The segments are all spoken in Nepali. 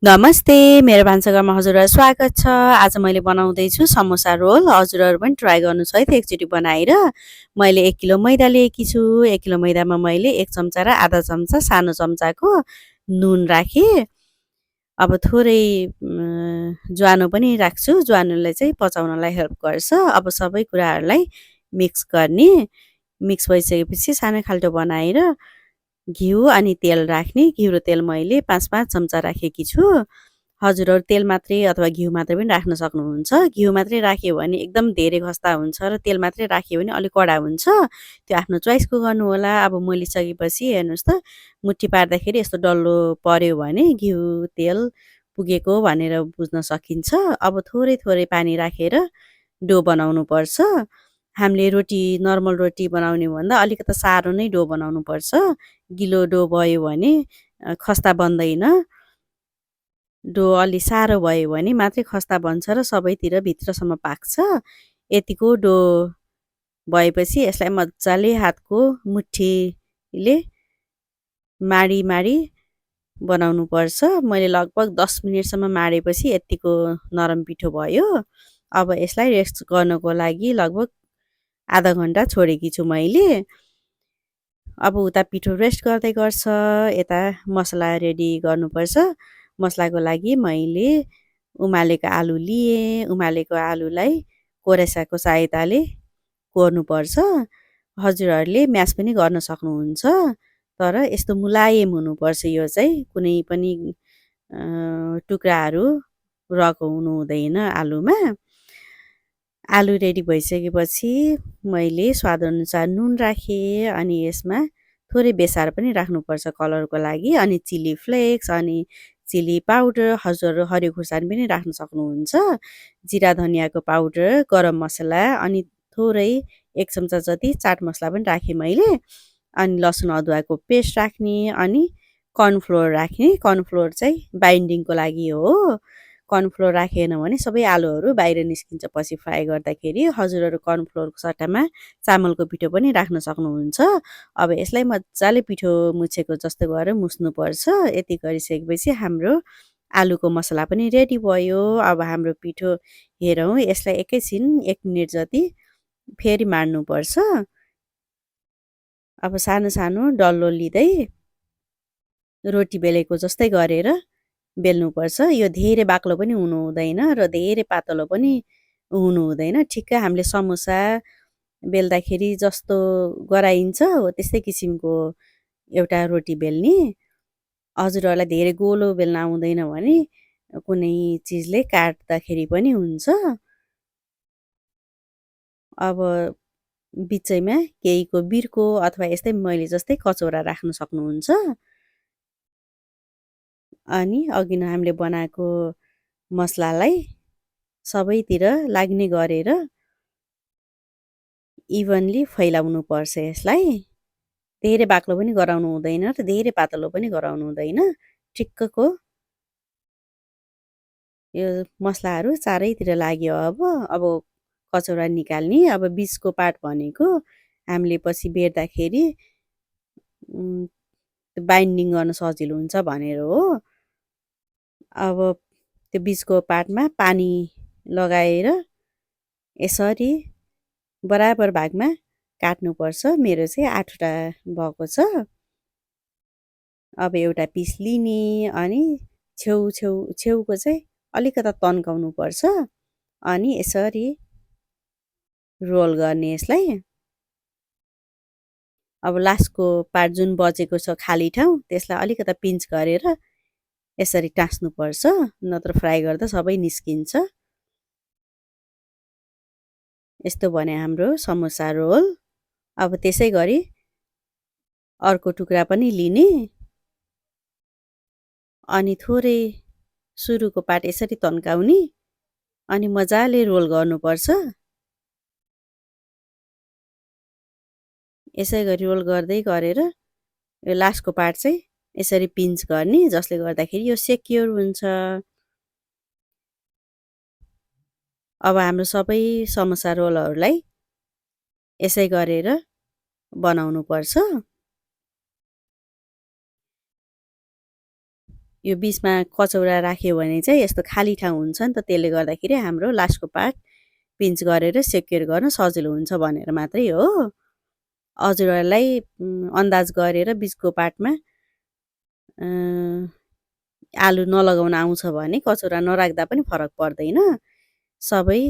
नमस्ते, मेरो भान्साघरमा हजुरलाई स्वागत छ। आज मैले बनाउँदैछु समोसा रोल। हजुरहरू पनि ट्राई गर्नुहोस् है त एकचोटि बनाएर। मैले 1 किलो मैदा लिएकी छु। 1 किलो मैदामा मैले 1 चम्चा र आधा चम्चा सानो चम्चाको नुन राखेँ। अब थोरै ज्वानो पनि राख्छु। ज्वानोले चाहिँ पचाउनलाई हेल्प गर्छ। अब सबै कुराहरूलाई मिक्स गर्ने। मिक्स भइसकेपछि सानो खाल्टो बनाएर घिउ अनि तेल राख्ने। घिउ र तेल मैले 5-5 चम्चा राखेकी छु। हजुरहरू तेल मात्रै अथवा घिउ मात्रै पनि राख्न सक्नुहुन्छ। घिउ मात्रै राख्यो भने एकदम धेरै खस्ता हुन्छ र तेल मात्रै राख्यो भने अलिक कडा हुन्छ। त्यो आफ्नो चोइसको गर्नुहोला। अब मोलिसकेपछि हेर्नुहोस् त, मुठी पार्दाखेरि यस्तो डल्लो पर्यो भने घिउ तेल पुगेको भनेर बुझ्न सकिन्छ। अब थोरै थोरै पानी राखेर डो बनाउनुपर्छ। हामीले रोटी नर्मल रोटी बनाउने भन्दा अलिकति साह्रो नै डो बनाउनुपर्छ। गिलो डो भयो भने खस्ता बन्दैन। डो अलि साह्रो भयो भने मात्रै खस्ता बन्छ र सबैतिर भित्रसम्म पाक्छ। यतिको डो भएपछि यसलाई मजाले हातको मुठीले माडी माडी बनाउनुपर्छ। मैले लगभग 10 मिनटसम्म माडेपछि यतिको नरम पिठो भयो। अब यसलाई रेस्ट गर्नको लागि लगभग आधा घन्टा छोडेकी छु मैले। अब उता पिठो रेस्ट गर्दै गर्छ, यता मसला रेडी गर्नुपर्छ। मसलाको लागि मैले उमालेको आलु लिएँ। उमालेको आलुलाई कोरेसाको सहायताले कोर्नुपर्छ। हजुरहरूले म्यास पनि गर्न सक्नुहुन्छ, तर यस्तो मुलायम हुनुपर्छ। यो चाहिँ कुनै पनि टुक्राहरू रहेको हुनु हुँदैन आलुमा। आलु रेडी भइसकेपछि मैले स्वादअनुसार नुन राखेँ अनि यसमा थोरै बेसार पनि राख्नुपर्छ कलरको लागि। अनि चिली फ्लेक्स अनि चिली पाउडर, हजुरहरू हरियो खुर्सानी पनि राख्न सक्नुहुन्छ। जिरा धनियाको पाउडर, गरम मसला अनि थोरै 1 चम्चा जति चाट मसला पनि राखेँ मैले। अनि लसुन अदुवाको पेस्ट राख्ने अनि कर्नफ्लोर राख्ने। कर्नफ्लोर चाहिँ बाइन्डिङको लागि हो। कर्नफ्लोर राखेन भने सबै आलुहरू बाहिर निस्किन्छ पछि फ्राई गर्दाखेरि। हजुरहरू कर्नफ्लोरको सट्टामा चामलको पिठो पनि राख्न सक्नुहुन्छ। अब यसलाई मजाले पिठो मुछेको जस्तो गरेर मुछ्नुपर्छ। यति गरिसकेपछि हाम्रो आलुको मसला पनि रेडी भयो। अब हाम्रो पिठो हेरौँ, यसलाई एकैछिन 1 मिनट जति फेरि माड्नुपर्छ। अब सानो सानो डल्लो लिँदै रोटी बेलेको जस्तै गरेर बेल्नुपर्छ। यो धेरै बाक्लो पनि हुनु हुँदैन र धेरै पातलो पनि हुनु हुँदैन। ठिक्क हामीले समोसा बेल्दाखेरि जस्तो गराइन्छ हो त्यस्तै किसिमको एउटा रोटी बेल्ने। हजुरहरूलाई धेरै गोलो बेल्न आउँदैन भने कुनै चिजले काट्दाखेरि पनि हुन्छ। अब बिचैमा केहीको बिर्को अथवा यस्तै मैले जस्तै कचौरा राख्न सक्नुहुन्छ। अनि अघि नै हामीले बनाएको मसलालाई सबैतिर लाग्ने गरेर इभनली फैलाउनु पर्छ। यसलाई धेरै बाक्लो पनि गराउनु हुँदैन र धेरै पातलो पनि गराउनु हुँदैन। ठिक्कको यो मसलाहरू चारैतिर लाग्यो। अब कचौरा निकाल्ने। अब बिचको पार्ट भनेको हामीले पछि बेर्दाखेरि बाइन्डिङ गर्न सजिलो हुन्छ भनेर हो। अब त्यो बिचको पार्टमा पानी लगाएर यसरी बराबर भागमा काट्नुपर्छ। मेरो चाहिँ 8वटा भएको छ। अब एउटा पिस लिने अनि छेउको चाहिँ अलिकता तन्काउनुपर्छ अनि यसरी रोल गर्ने यसलाई। अब लास्टको पार्ट जुन बचेको छ खाली ठाउँ त्यसलाई अलिकता पिन्च गरेर यसरी टाँस्नुपर्छ, नत्र फ्राई गर्दा सबै निस्किन्छ। यस्तो भने हाम्रो समोसा रोल। अब त्यसै गरी अर्को टुक्रा पनि लिने अनि थोरै सुरुको पार्ट यसरी तन्काउने अनि मजाले रोल गर्नुपर्छ। यसै गरी रोल गर्दै गरेर यो लास्टको पार्ट चाहिँ यसरी पिन्च गर्ने, जसले गर्दाखेरि यो सेक्योर हुन्छ। अब हाम्रो सबै समोसा रोलहरूलाई यसै गरेर बनाउनुपर्छ। यो बिचमा कचौरा राख्यो भने चाहिँ यस्तो खाली ठाउँ हुन्छ नि त, त्यसले गर्दाखेरि हाम्रो लास्टको पार्ट पिन्च गरेर सेक्युर गर्न सजिलो हुन्छ भनेर मात्रै हो। हजुरहरूलाई अन्दाज गरेर बिचको पार्टमा आलु नलगाउन आउँछ भने कचौरा नराख्दा पनि फरक पर्दैन। सबै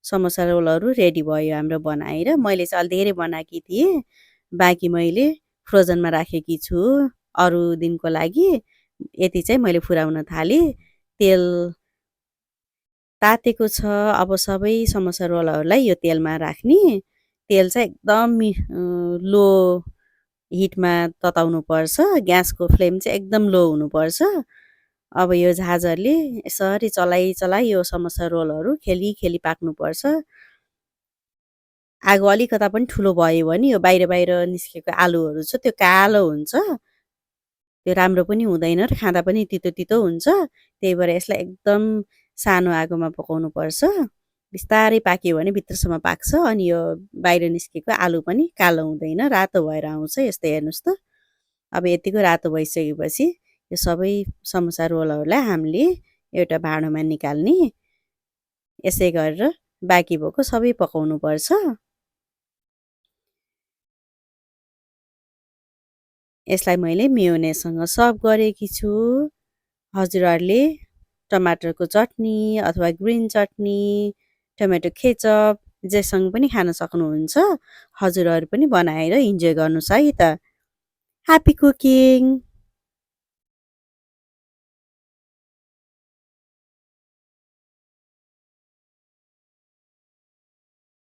समोसा रोलहरू रेडी भयो हाम्रो बनाएर। मैले चाहिँ अलि धेरै बनाएकी थिएँ, बाँकी मैले फ्रोजनमा राखेकी छु अरू दिनको लागि। यति चाहिँ मैले फुराउन थालेँ। तेल तातेको छ। अब सबै समोसा रोलहरूलाई यो तेलमा राख्ने। तेल चाहिँ एकदम लो हिटमा तताउनुपर्छ। ग्यासको फ्लेम चाहिँ एकदम लो हुनुपर्छ। अब यो झाँजरले यसरी चलाई यो समोसा रोलहरू खेली पाक्नुपर्छ। आगो अलिकता पनि ठुलो भयो भने यो बाहिर निस्केको आलुहरू छ त्यो कालो हुन्छ, त्यो राम्रो पनि हुँदैन र खाँदा पनि तितो हुन्छ। त्यही भएर यसलाई एकदम सानो आगोमा पकाउनुपर्छ। बिस्तारै पाक्यो भने भित्रसम्म पाक्छ। अनि यो बाहिर निस्केको आलु पनि कालो हुँदैन, रातो भएर आउँछ। यस्तो हेर्नुहोस् त। अब यतिको रातो भइसकेपछि यो सबै समोसा रोलहरूलाई हामीले एउटा भाँडोमा निकाल्ने। यसै गरेर बाँकी भएको सबै पकाउनुपर्छ। यसलाई मैले मेयोनेजसँग सर्भ गरेकी छु। हजुरहरूले टमाटरको चटनी अथवा ग्रिन चटनी, टमेटो केचप जेसँग पनि खान सक्नुहुन्छ। हजुरहरू पनि बनाएर इन्जोय गर्नुहोस् है त। Happy cooking!